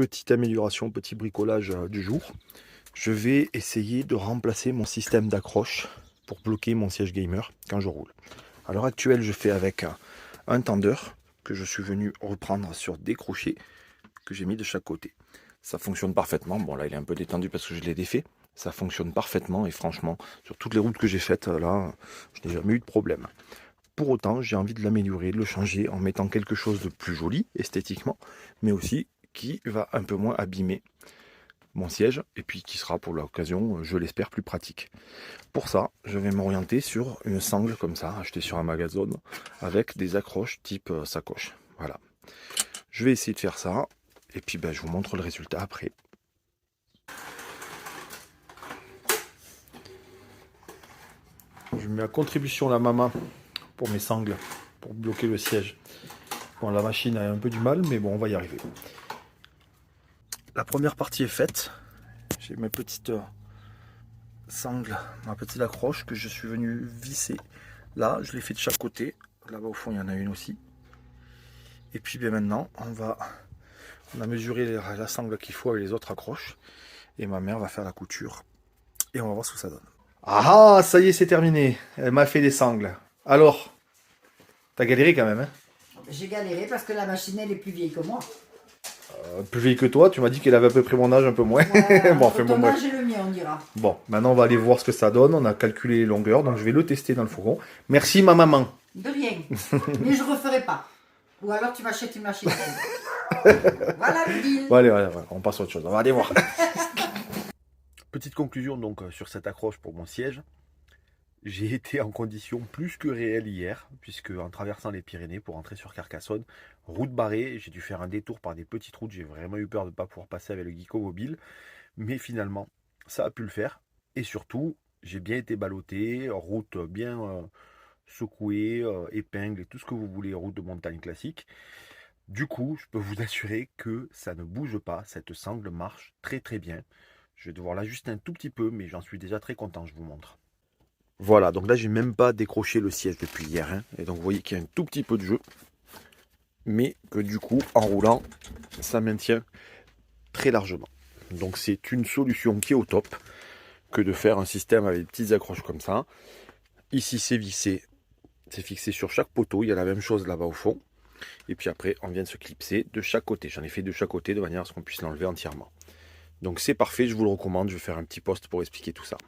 petite amélioration, petit bricolage du jour. Je vais essayer de remplacer mon système d'accroche pour bloquer mon siège gamer quand je roule. À l'heure actuelle, je fais avec un tendeur que je suis venu reprendre sur des crochets que j'ai mis de chaque côté. Ça fonctionne parfaitement. Bon, là, il est un peu détendu parce que je l'ai défait. Ça fonctionne parfaitement et franchement, sur toutes les routes que j'ai faites, là, je n'ai jamais eu de problème. Pour autant, j'ai envie de l'améliorer, de le changer en mettant quelque chose de plus joli esthétiquement, mais aussi qui va un peu moins abîmer mon siège et puis qui sera pour l'occasion, je l'espère, plus pratique. Pour ça, je vais m'orienter sur une sangle comme ça, achetée sur Amazon, avec des accroches type sacoche. Voilà. Je vais essayer de faire ça et puis je vous montre le résultat après. Je mets à contribution la maman pour mes sangles, pour bloquer le siège. Bon, la machine a un peu du mal, mais bon, on va y arriver. La première partie est faite. J'ai mes petites sangles, ma petite accroche que je suis venu visser. Là, je l'ai fait de chaque côté. Là-bas au fond, il y en a une aussi. Et puis maintenant, on a mesuré la sangle qu'il faut avec les autres accroches. Et ma mère va faire la couture. Et on va voir ce que ça donne. Ah, ça y est, c'est terminé. Elle m'a fait des sangles. Alors, t'as galéré quand même, hein? J'ai galéré parce que la machine, elle est plus vieille que moi. Plus vieille que toi, tu m'as dit qu'elle avait à peu près mon âge, un peu moins. Ouais, bon, enfin, ton bon, âge et le mien, on dira. bon, maintenant on va aller voir ce que ça donne. On a calculé les longueurs, donc je vais le tester dans le fourgon. Merci ma maman. De rien. Mais je referai pas. Ou alors tu m'achètes une machine. Voilà le deal. Bon, allez, on passe à autre chose. On va aller voir. Petite conclusion donc sur cette accroche pour mon siège. J'ai été en condition plus que réelle hier, puisque en traversant les Pyrénées pour rentrer sur Carcassonne, route barrée, j'ai dû faire un détour par des petites routes, j'ai vraiment eu peur de ne pas pouvoir passer avec le Geeko mobile, mais finalement, ça a pu le faire, et surtout, j'ai bien été ballotté, route bien secouée, épingle, et tout ce que vous voulez, route de montagne classique. Du coup, je peux vous assurer que ça ne bouge pas, cette sangle marche très très bien. Je vais devoir l'ajuster un tout petit peu, mais j'en suis déjà très content, je vous montre. Voilà, donc là, j'ai même pas décroché le siège depuis hier. Hein, et donc, vous voyez qu'il y a un tout petit peu de jeu. Mais que du coup, en roulant, ça maintient très largement. Donc, c'est une solution qui est au top que de faire un système avec des petites accroches comme ça. Ici, c'est vissé. C'est fixé sur chaque poteau. Il y a la même chose là-bas au fond. Et puis après, on vient de se clipser de chaque côté. J'en ai fait de chaque côté de manière à ce qu'on puisse l'enlever entièrement. Donc, c'est parfait. Je vous le recommande. Je vais faire un petit post pour expliquer tout ça.